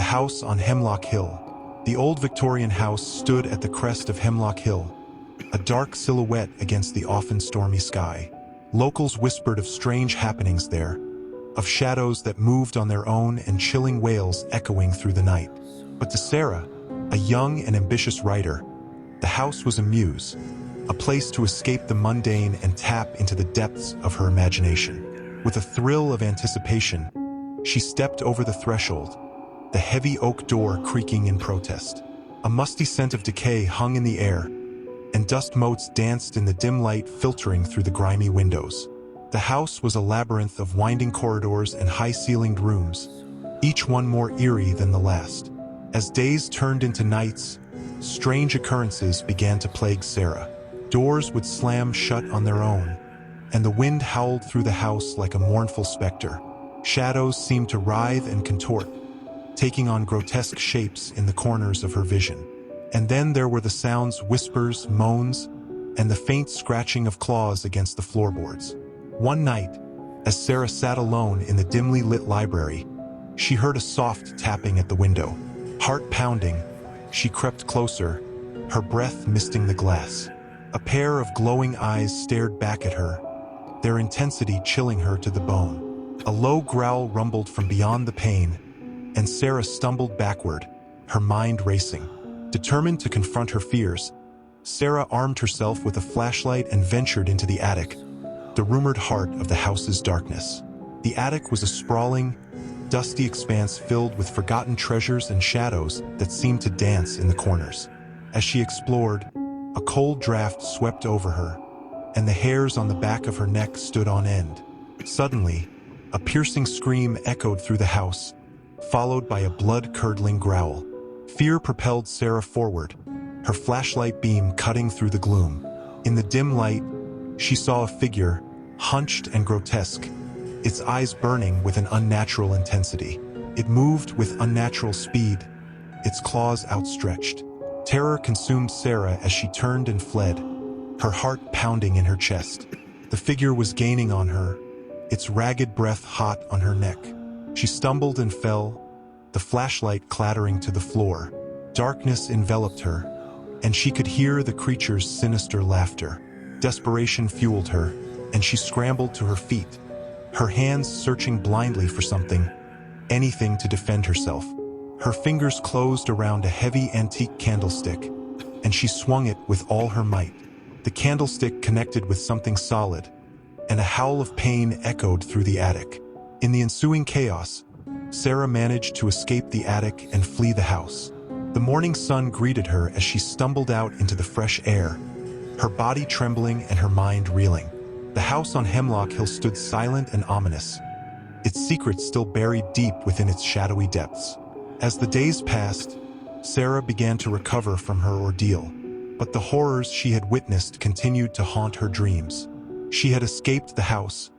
house on Hemlock Hill. The old Victorian house stood at the crest of Hemlock Hill, a dark silhouette against the often stormy sky. Locals whispered of strange happenings there, of shadows that moved on their own and chilling wails echoing through the night. But to Sarah, a young and ambitious writer, the house was a muse, a place to escape the mundane and tap into the depths of her imagination. With a thrill of anticipation, she stepped over the threshold, the heavy oak door creaking in protest. A musty scent of decay hung in the air, and dust motes danced in the dim light filtering through the grimy windows. The house was a labyrinth of winding corridors and high-ceilinged rooms, each one more eerie than the last. As days turned into nights, strange occurrences began to plague Sarah. Doors would slam shut on their own, and the wind howled through the house like a mournful specter. Shadows seemed to writhe and contort, taking on grotesque shapes in the corners of her vision. And then there were the sounds, whispers, moans, and the faint scratching of claws against the floorboards. One night, as Sarah sat alone in the dimly lit library, she heard a soft tapping at the window. Heart pounding, she crept closer, her breath misting the glass. A pair of glowing eyes stared back at her, their intensity chilling her to the bone. A low growl rumbled from beyond the pane, and Sarah stumbled backward, her mind racing. Determined to confront her fears, Sarah armed herself with a flashlight and ventured into the attic, the rumored heart of the house's darkness. The attic was a sprawling, dusty expanse filled with forgotten treasures and shadows that seemed to dance in the corners. As she explored, a cold draft swept over her, and the hairs on the back of her neck stood on end. Suddenly, a piercing scream echoed through the house, followed by a blood-curdling growl. Fear propelled Sarah forward, her flashlight beam cutting through the gloom. In the dim light, she saw a figure, hunched and grotesque, its eyes burning with an unnatural intensity. It moved with unnatural speed, its claws outstretched. Terror consumed Sarah as she turned and fled, her heart pounding in her chest. The figure was gaining on her, its ragged breath hot on her neck. She stumbled and fell, the flashlight clattering to the floor. Darkness enveloped her, and she could hear the creature's sinister laughter. Desperation fueled her, and she scrambled to her feet, her hands searching blindly for something, anything to defend herself. Her fingers closed around a heavy antique candlestick, and she swung it with all her might. The candlestick connected with something solid, and a howl of pain echoed through the attic. In the ensuing chaos, Sarah managed to escape the attic and flee the house. The morning sun greeted her as she stumbled out into the fresh air, her body trembling and her mind reeling. The house on Hemlock Hill stood silent and ominous, its secrets still buried deep within its shadowy depths. As the days passed, Sarah began to recover from her ordeal, but the horrors she had witnessed continued to haunt her dreams. She had escaped the house,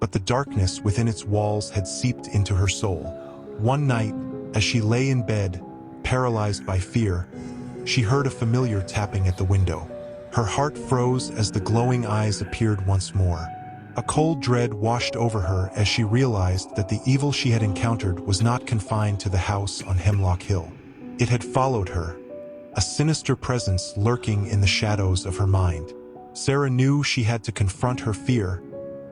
but the darkness within its walls had seeped into her soul. One night, as she lay in bed, paralyzed by fear, she heard a familiar tapping at the window. Her heart froze as the glowing eyes appeared once more. A cold dread washed over her as she realized that the evil she had encountered was not confined to the house on Hemlock Hill. It had followed her, a sinister presence lurking in the shadows of her mind. Sarah knew she had to confront her fear,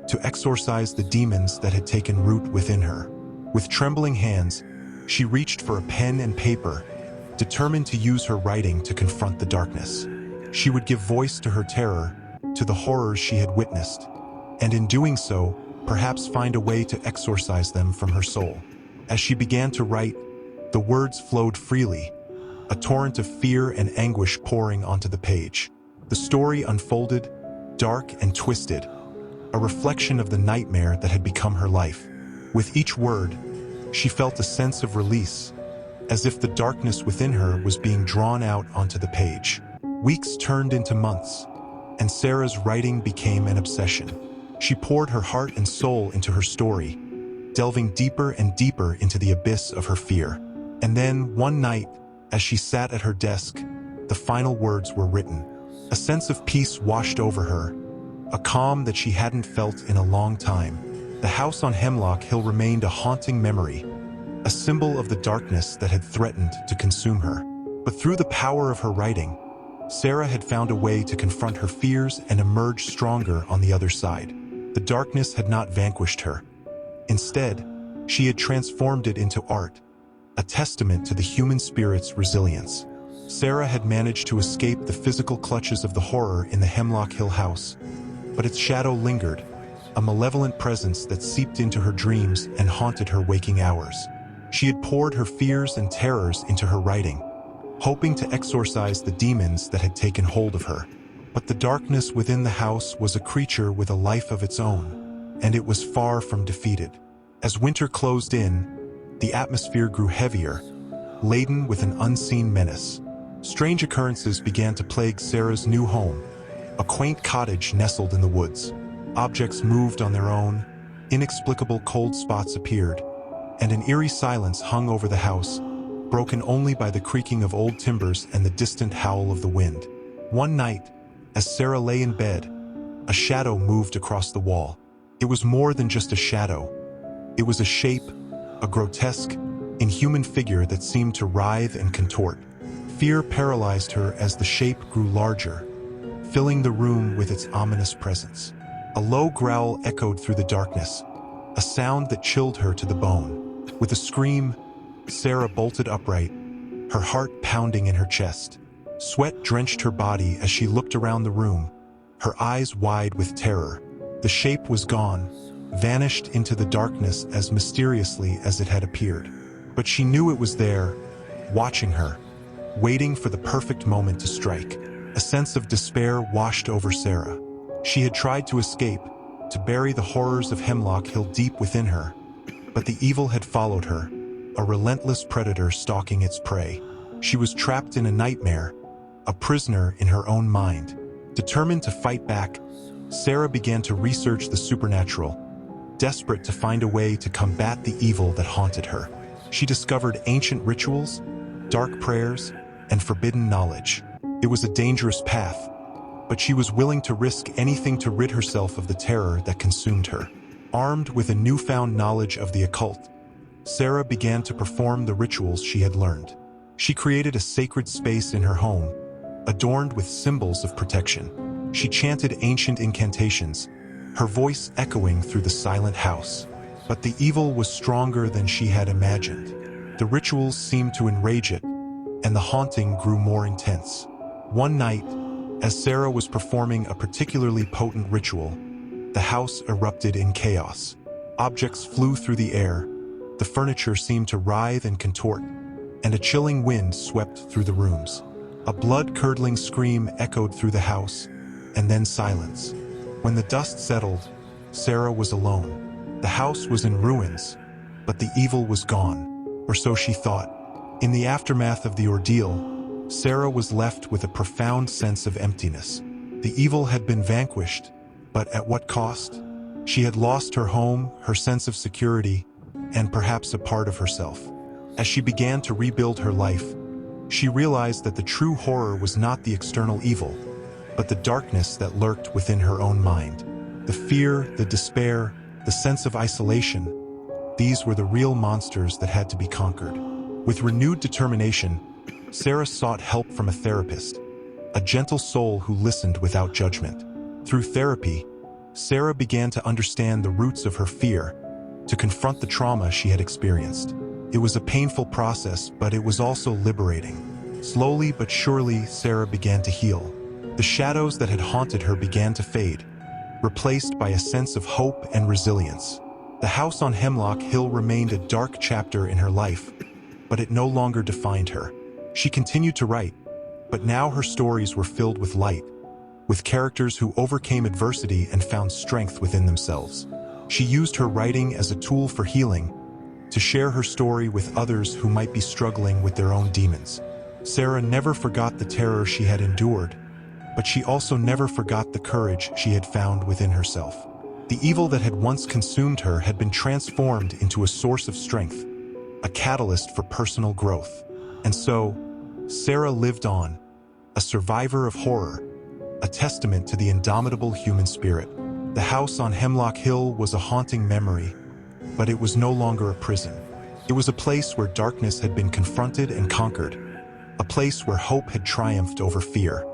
to exorcise the demons that had taken root within her. With trembling hands, she reached for a pen and paper, determined to use her writing to confront the darkness. She would give voice to her terror, to the horrors she had witnessed, and in doing so, perhaps find a way to exorcise them from her soul. As she began to write, the words flowed freely, a torrent of fear and anguish pouring onto the page. The story unfolded, dark and twisted, a reflection of the nightmare that had become her life. With each word, she felt a sense of release, as if the darkness within her was being drawn out onto the page. Weeks turned into months, and Sarah's writing became an obsession. She poured her heart and soul into her story, delving deeper and deeper into the abyss of her fear. And then, one night, as she sat at her desk, the final words were written. A sense of peace washed over her, a calm that she hadn't felt in a long time. The house on Hemlock Hill remained a haunting memory, a symbol of the darkness that had threatened to consume her. But through the power of her writing, Sarah had found a way to confront her fears and emerge stronger on the other side. The darkness had not vanquished her. Instead, she had transformed it into art, a testament to the human spirit's resilience. Sarah had managed to escape the physical clutches of the horror in the Hemlock Hill house, but its shadow lingered, a malevolent presence that seeped into her dreams and haunted her waking hours. She had poured her fears and terrors into her writing, hoping to exorcise the demons that had taken hold of her. But the darkness within the house was a creature with a life of its own, and it was far from defeated. As winter closed in, the atmosphere grew heavier, laden with an unseen menace. Strange occurrences began to plague Sarah's new home, a quaint cottage nestled in the woods. Objects moved on their own, inexplicable cold spots appeared, and an eerie silence hung over the house, broken only by the creaking of old timbers and the distant howl of the wind. One night, as Sarah lay in bed, a shadow moved across the wall. It was more than just a shadow. It was a shape, a grotesque, inhuman figure that seemed to writhe and contort. Fear paralyzed her as the shape grew larger, filling the room with its ominous presence. A low growl echoed through the darkness, a sound that chilled her to the bone. With a scream, Sarah bolted upright, her heart pounding in her chest. Sweat drenched her body as she looked around the room, her eyes wide with terror. The shape was gone, vanished into the darkness as mysteriously as it had appeared. But she knew it was there, watching her, waiting for the perfect moment to strike. A sense of despair washed over Sarah. She had tried to escape, to bury the horrors of Hemlock Hill deep within her, but the evil had followed her, a relentless predator stalking its prey. She was trapped in a nightmare, a prisoner in her own mind. Determined to fight back, Sarah began to research the supernatural, desperate to find a way to combat the evil that haunted her. She discovered ancient rituals, dark prayers, and forbidden knowledge. It was a dangerous path, but she was willing to risk anything to rid herself of the terror that consumed her. Armed with a newfound knowledge of the occult, Sarah began to perform the rituals she had learned. She created a sacred space in her home, adorned with symbols of protection. She chanted ancient incantations, her voice echoing through the silent house. But the evil was stronger than she had imagined. The rituals seemed to enrage it, and the haunting grew more intense. One night, as Sarah was performing a particularly potent ritual, the house erupted in chaos. Objects flew through the air, the furniture seemed to writhe and contort, and a chilling wind swept through the rooms. A blood-curdling scream echoed through the house, and then silence. When the dust settled, Sarah was alone. The house was in ruins, but the evil was gone, or so she thought. In the aftermath of the ordeal, Sarah was left with a profound sense of emptiness. The evil had been vanquished, but at what cost? She had lost her home, her sense of security, and perhaps a part of herself. As she began to rebuild her life, she realized that the true horror was not the external evil, but the darkness that lurked within her own mind. The fear, the despair, the sense of isolation, these were the real monsters that had to be conquered. With renewed determination, Sarah sought help from a therapist, a gentle soul who listened without judgment. Through therapy, Sarah began to understand the roots of her fear, to confront the trauma she had experienced. It was a painful process, but it was also liberating. Slowly but surely, Sarah began to heal. The shadows that had haunted her began to fade, replaced by a sense of hope and resilience. The house on Hemlock Hill remained a dark chapter in her life, but it no longer defined her. She continued to write, but now her stories were filled with light, with characters who overcame adversity and found strength within themselves. She used her writing as a tool for healing, to share her story with others who might be struggling with their own demons. Sarah never forgot the terror she had endured, but she also never forgot the courage she had found within herself. The evil that had once consumed her had been transformed into a source of strength, a catalyst for personal growth. And so, Sarah lived on, a survivor of horror, a testament to the indomitable human spirit. The house on Hemlock Hill was a haunting memory, but it was no longer a prison. It was a place where darkness had been confronted and conquered, a place where hope had triumphed over fear.